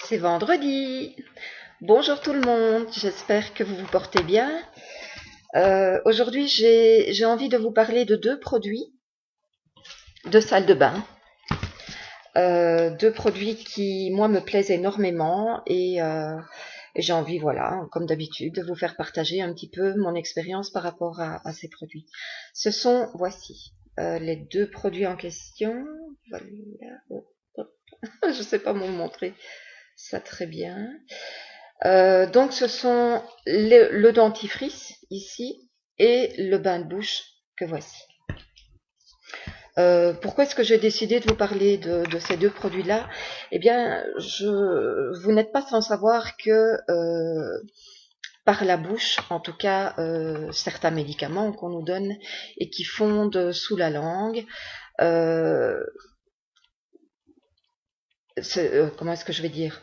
C'est vendredi. Bonjour tout le monde, j'espère que vous vous portez bien. Aujourd'hui, j'ai envie de vous parler de deux produits de salle de bain. Deux produits qui, moi, me plaisent énormément et j'ai envie, voilà, comme d'habitude, de vous faire partager un petit peu mon expérience par rapport à ces produits. Ce sont, voici, les deux produits en question. Voilà. Je sais pas vous montrer ça très bien. Donc ce sont le dentifrice ici et le bain de bouche que voici. Pourquoi est-ce que j'ai décidé de vous parler de ces deux produits-là? Eh bien, vous n'êtes pas sans savoir que par la bouche, en tout cas, certains médicaments qu'on nous donne et qui fondent sous la langue, comment est-ce que je vais dire?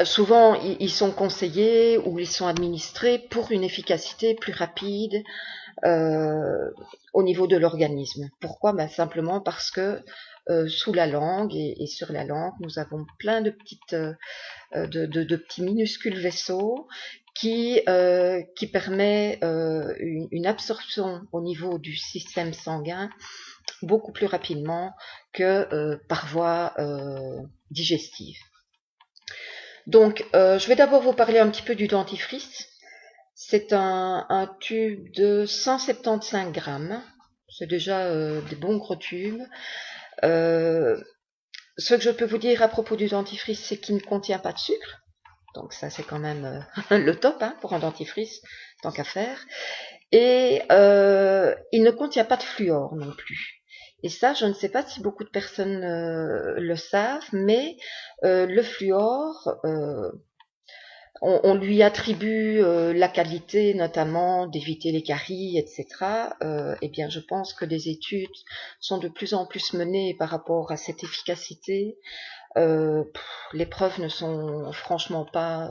Souvent, ils sont conseillés ou ils sont administrés pour une efficacité plus rapide au niveau de l'organisme. Pourquoi? Ben, simplement parce que sous la langue et sur la langue, nous avons plein de petits minuscules vaisseaux qui permet une absorption au niveau du système sanguin beaucoup plus rapidement que par voie digestive. Donc, je vais d'abord vous parler un petit peu du dentifrice. C'est un tube de 175 grammes. C'est déjà des bons gros tubes. Ce que je peux vous dire à propos du dentifrice, c'est qu'il ne contient pas de sucre. Donc ça, c'est quand même le top pour un dentifrice, tant qu'à faire. Et il ne contient pas de fluor non plus. Et ça, je ne sais pas si beaucoup de personnes le savent, mais le fluor, on lui attribue la qualité notamment d'éviter les caries, etc. Eh bien, je pense que des études sont de plus en plus menées par rapport à cette efficacité. Les preuves ne sont franchement pas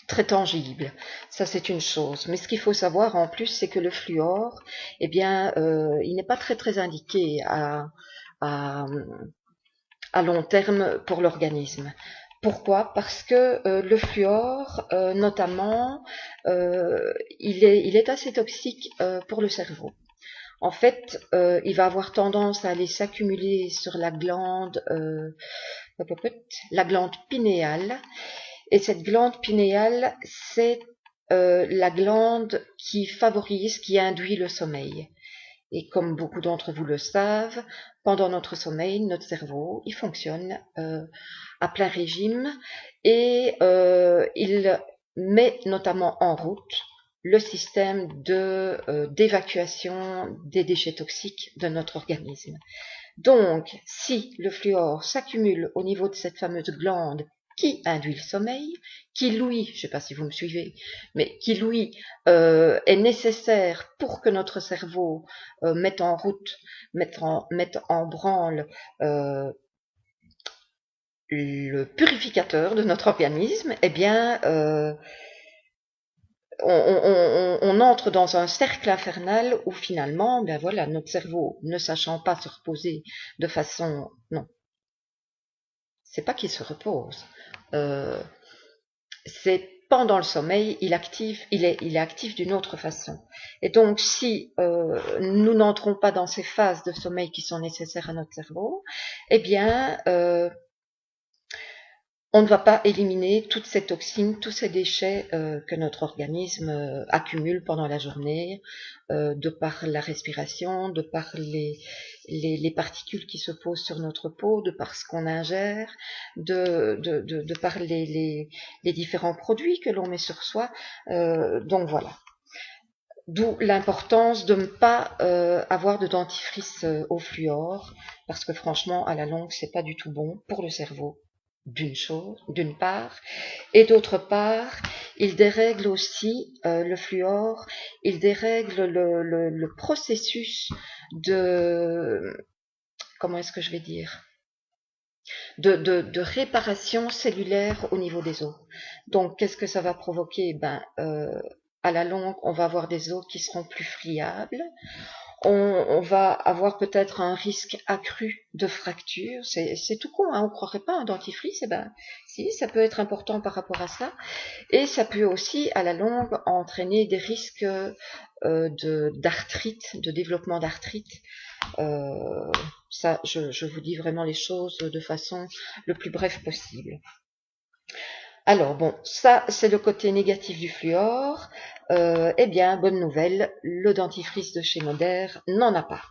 très tangibles. Ça, c'est une chose. Mais ce qu'il faut savoir en plus, c'est que le fluor, eh bien, il n'est pas très indiqué à long terme pour l'organisme. Pourquoi? Parce que le fluor, notamment, il est assez toxique pour le cerveau. En fait, il va avoir tendance à aller s'accumuler sur la glande pinéale. Et cette glande pinéale, c'est la glande qui favorise, qui induit le sommeil. Et comme beaucoup d'entre vous le savent, pendant notre sommeil, notre cerveau, il fonctionne à plein régime et il met notamment en route le système d'évacuation des déchets toxiques de notre organisme. Donc, si le fluor s'accumule au niveau de cette fameuse glande qui induit le sommeil, qui l'ouïe, je ne sais pas si vous me suivez, mais qui l'ouïe est nécessaire pour que notre cerveau mette en route, mette en branle le purificateur de notre organisme, eh bien, on entre dans un cercle infernal où finalement, ben voilà, notre cerveau, ne sachant pas se reposer de façon, non, c'est pas qu'il se repose, c'est pendant le sommeil, il est actif d'une autre façon. Et donc, si nous n'entrons pas dans ces phases de sommeil qui sont nécessaires à notre cerveau, eh bien, on ne va pas éliminer toutes ces toxines, tous ces déchets que notre organisme accumule pendant la journée, de par la respiration, de par les particules qui se posent sur notre peau, de par ce qu'on ingère, de par les différents produits que l'on met sur soi. Donc voilà. D'où l'importance de ne pas avoir de dentifrice au fluor, parce que franchement, à la longue, c'est pas du tout bon pour le cerveau. D'une part, et d'autre part, il dérègle aussi le fluor, il dérègle le processus comment est-ce que je vais dire, de réparation cellulaire au niveau des os. Donc, qu'est-ce que ça va provoquer? À la longue, on va avoir des os qui seront plus friables. On va avoir peut-être un risque accru de fracture. C'est tout con, hein, on ne croirait pas un dentifrice. Eh ben, si, ça peut être important par rapport à ça. Et ça peut aussi, à la longue, entraîner des risques d'arthrite, de développement d'arthrite. Ça, je vous dis vraiment les choses de façon le plus bref possible. Alors bon, ça c'est le côté négatif du fluor. Eh bien, bonne nouvelle, le dentifrice de chez Moder n'en a pas.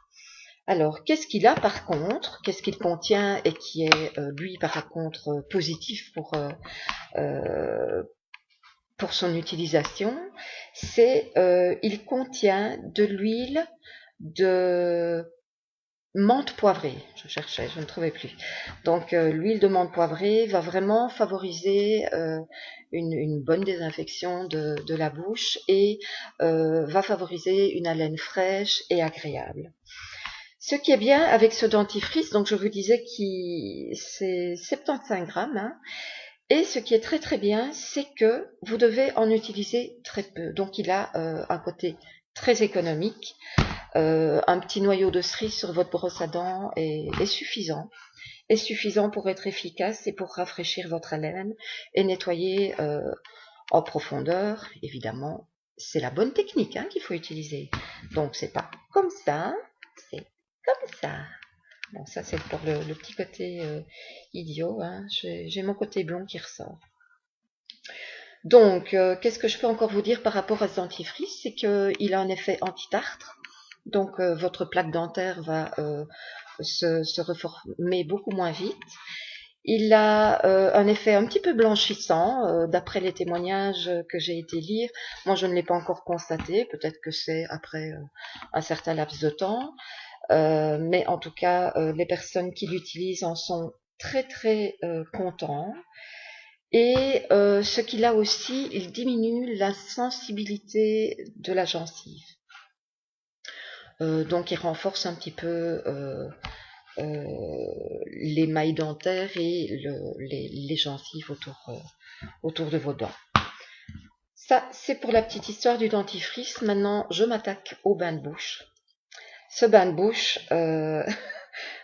Alors, qu'est-ce qu'il a par contre, qu'est-ce qu'il contient et qui est lui par contre positif pour son utilisation, c'est il contient de l'huile de menthe poivrée. Je cherchais, je ne trouvais plus. Donc l'huile de menthe poivrée va vraiment favoriser une bonne désinfection de la bouche et va favoriser une haleine fraîche et agréable. Ce qui est bien avec ce dentifrice, donc je vous disais que c'est 75 grammes, hein, et ce qui est très très bien, c'est que vous devez en utiliser très peu. Donc il a un côté très économique. Un petit noyau de cerise sur votre brosse à dents est suffisant. Est suffisant pour être efficace et pour rafraîchir votre haleine et nettoyer en profondeur. Évidemment, c'est la bonne technique hein, qu'il faut utiliser. Donc c'est pas comme ça, c'est comme ça. Bon, ça c'est pour le petit côté idiot. Hein. J'ai mon côté blond qui ressort. Donc, qu'est-ce que je peux encore vous dire par rapport à ce dentifrice? C'est qu'il a un effet anti-tartre. Donc, votre plaque dentaire va se reformer beaucoup moins vite. Il a un effet un petit peu blanchissant, d'après les témoignages que j'ai été lire. Moi, je ne l'ai pas encore constaté. Peut-être que c'est après un certain laps de temps. Mais en tout cas, les personnes qui l'utilisent en sont très très contents. Et ce qu'il a aussi, il diminue la sensibilité de la gencive. Donc il renforce un petit peu l'émail dentaire et les gencives autour de vos dents. Ça, c'est pour la petite histoire du dentifrice. Maintenant, je m'attaque au bain de bouche. Ce bain de bouche,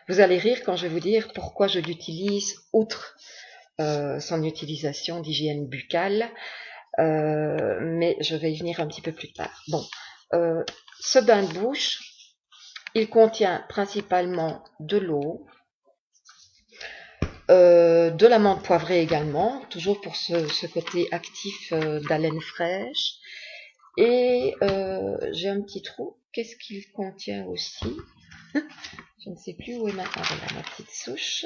vous allez rire quand je vais vous dire pourquoi je l'utilise outre son utilisation d'hygiène buccale. Mais je vais y venir un petit peu plus tard. Bon, ce bain de bouche, il contient principalement de l'eau, de la menthe poivrée également, toujours pour ce côté actif d'haleine fraîche. Et j'ai un petit trou. Qu'est-ce qu'il contient aussi? Je ne sais plus où est voilà, ma petite souche.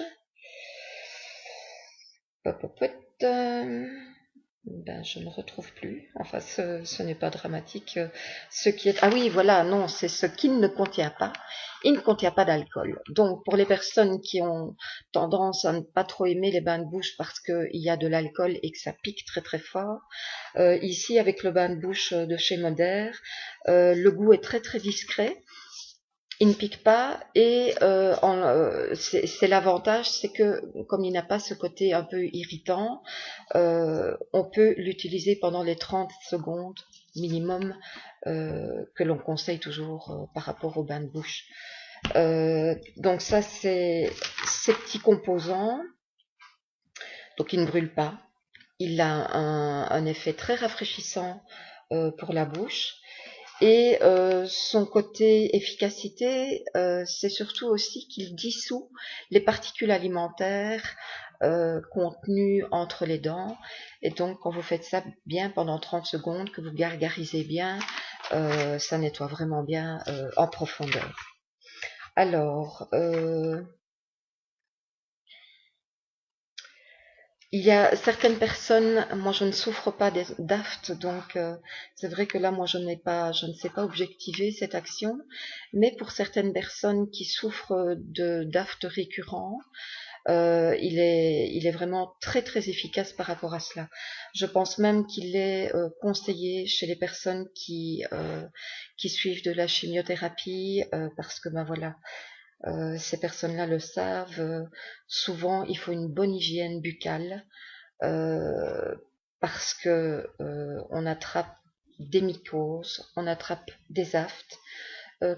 Ben, je ne retrouve plus. Enfin, ce n'est pas dramatique. Ce qui est... Ah oui, voilà, non, c'est ce qu'il ne contient pas. Il ne contient pas d'alcool. Donc, pour les personnes qui ont tendance à ne pas trop aimer les bains de bouche parce qu'il y a de l'alcool et que ça pique très très fort, ici, avec le bain de bouche de chez Moder, le goût est très très discret. Il ne pique pas et c'est l'avantage, c'est que comme il n'a pas ce côté un peu irritant, on peut l'utiliser pendant les 30 secondes minimum que l'on conseille toujours par rapport au bain de bouche. Donc ça, c'est ces petits composants. Donc il ne brûle pas. Il a un effet très rafraîchissant pour la bouche. Et son côté efficacité, c'est surtout aussi qu'il dissout les particules alimentaires contenues entre les dents. Et donc, quand vous faites ça bien pendant 30 secondes, que vous gargarisez bien, ça nettoie vraiment bien en profondeur. Alors, il y a certaines personnes, moi je ne souffre pas d'aphte, donc c'est vrai que là moi je ne sais pas objectiver cette action, mais pour certaines personnes qui souffrent d'aphte récurrent, il est vraiment très très efficace par rapport à cela. Je pense même qu'il est conseillé chez les personnes qui suivent de la chimiothérapie, parce que ben voilà. Ces personnes-là le savent. Souvent, il faut une bonne hygiène buccale parce que on attrape des mycoses, on attrape des aftes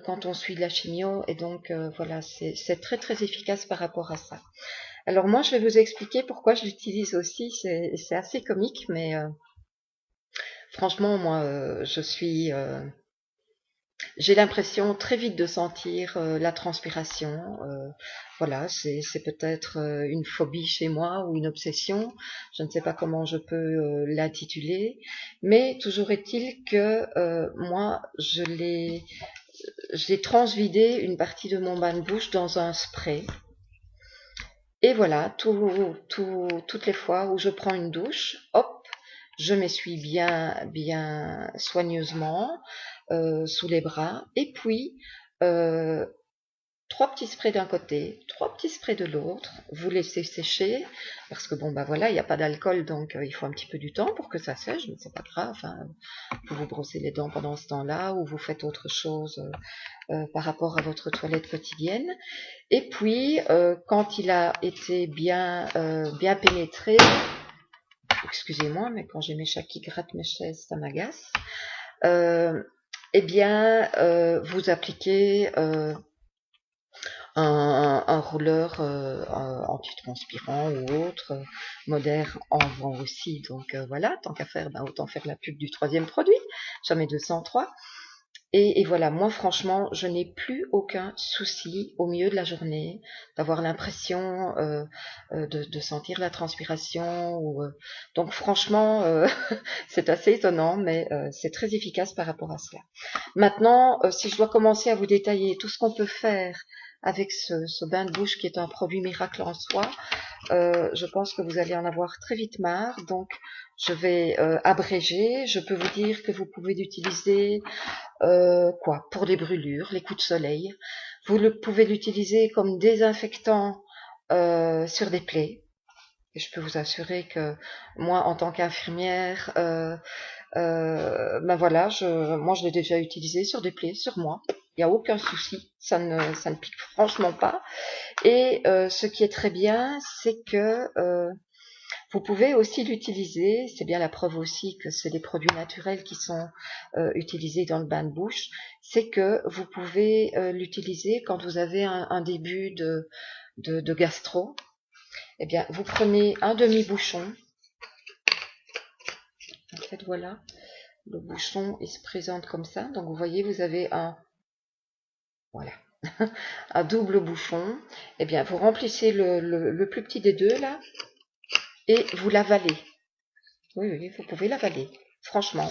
quand on suit de la chimio, et donc voilà, c'est très très efficace par rapport à ça. Alors moi, je vais vous expliquer pourquoi je l'utilise aussi, c'est assez comique, mais franchement, moi, j'ai l'impression très vite de sentir la transpiration. Voilà, c'est peut-être une phobie chez moi ou une obsession. Je ne sais pas comment je peux l'intituler, mais toujours est-il que moi, j'ai transvidé une partie de mon bain de bouche dans un spray. Et voilà, toutes les fois où je prends une douche, hop, je m'essuie bien soigneusement sous les bras. Et puis, euh, 3 petits sprays d'un côté, 3 petits sprays de l'autre. Vous laissez sécher parce que bon bah voilà, il n'y a pas d'alcool, donc il faut un petit peu du temps pour que ça sèche, mais c'est pas grave. Enfin, vous brossez les dents pendant ce temps-là ou vous faites autre chose par rapport à votre toilette quotidienne. Et puis, quand il a été bien pénétré, excusez-moi, mais quand j'ai mes chats qui grattent mes chaises, ça m'agace. Eh bien, vous appliquez un rouleur antitranspirant ou autre, Modère en vend aussi. Donc voilà, tant qu'à faire, ben, autant faire la pub du 3e produit, jamais 203. Et voilà, moi franchement, je n'ai plus aucun souci au milieu de la journée d'avoir l'impression de sentir la transpiration. Donc franchement, c'est assez étonnant, mais c'est très efficace par rapport à cela. Maintenant, si je dois commencer à vous détailler tout ce qu'on peut faire avec ce bain de bouche qui est un produit miracle en soi, je pense que vous allez en avoir très vite marre. Donc, je vais abréger. Je peux vous dire que vous pouvez l'utiliser pour les brûlures, les coups de soleil. Vous pouvez l'utiliser comme désinfectant sur des plaies. Et je peux vous assurer que moi, en tant qu'infirmière, ben voilà, moi je l'ai déjà utilisé sur des plaies, sur moi. Il n'y a aucun souci, ça ne pique franchement pas. Et ce qui est très bien, c'est que vous pouvez aussi l'utiliser, c'est bien la preuve aussi que c'est des produits naturels qui sont utilisés dans le bain de bouche, c'est que vous pouvez l'utiliser quand vous avez un début de gastro. Eh bien, vous prenez un demi-bouchon. En fait, voilà, le bouchon, il se présente comme ça. Donc, vous voyez, vous avez voilà, un double bouchon. Eh bien, vous remplissez le plus petit des deux, là, et vous l'avalez. Oui, vous pouvez l'avaler. Franchement,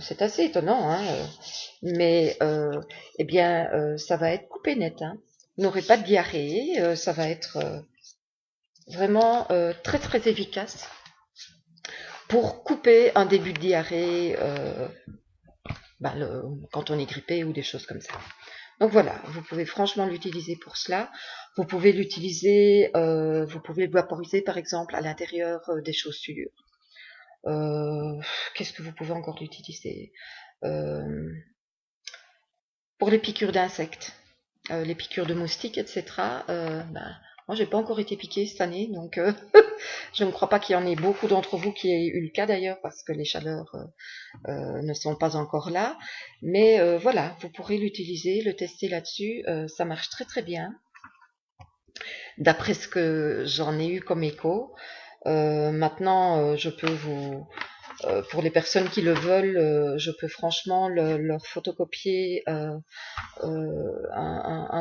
c'est assez étonnant, hein, mais eh bien, ça va être coupé net. Hein. Vous n'aurez pas de diarrhée, ça va être vraiment très très efficace pour couper un début de diarrhée quand on est grippé ou des choses comme ça. Donc voilà, vous pouvez franchement l'utiliser pour cela. Vous pouvez l'utiliser, vous pouvez le vaporiser par exemple à l'intérieur des chaussures. Qu'est-ce que vous pouvez encore l'utiliser pour les piqûres d'insectes, les piqûres de moustiques, etc. Moi, j'ai pas encore été piquée cette année, donc je ne crois pas qu'il y en ait beaucoup d'entre vous qui aient eu le cas d'ailleurs, parce que les chaleurs ne sont pas encore là. Mais voilà, vous pourrez l'utiliser, le tester là-dessus. Ça marche très très bien, d'après ce que j'en ai eu comme écho. Maintenant, je peux pour les personnes qui le veulent, je peux franchement leur photocopier un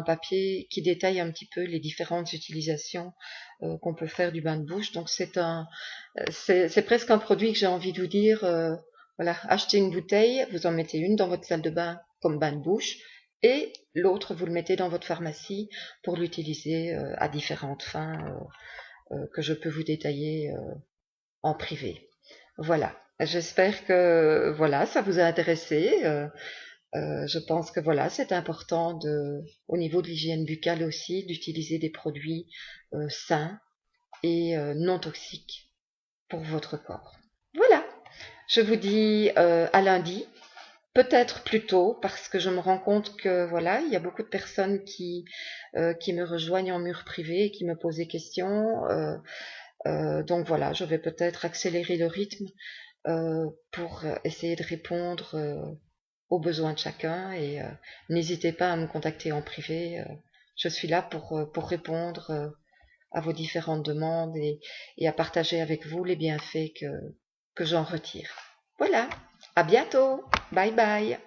papier qui détaille un petit peu les différentes utilisations qu'on peut faire du bain de bouche. Donc c'est presque un produit que j'ai envie de vous dire, voilà, achetez une bouteille, vous en mettez une dans votre salle de bain comme bain de bouche, et l'autre vous le mettez dans votre pharmacie pour l'utiliser à différentes fins que je peux vous détailler en privé. Voilà. J'espère que voilà, ça vous a intéressé. Je pense que voilà, c'est important au niveau de l'hygiène buccale aussi, d'utiliser des produits sains et non toxiques pour votre corps. Voilà. Je vous dis à lundi, peut-être plus tôt, parce que je me rends compte que voilà, il y a beaucoup de personnes qui me rejoignent en mur privé et qui me posent des questions. Donc voilà, je vais peut-être accélérer le rythme pour essayer de répondre aux besoins de chacun et n'hésitez pas à me contacter en privé. Je suis là pour répondre à vos différentes demandes et à partager avec vous les bienfaits que j'en retire. Voilà, à bientôt, bye bye.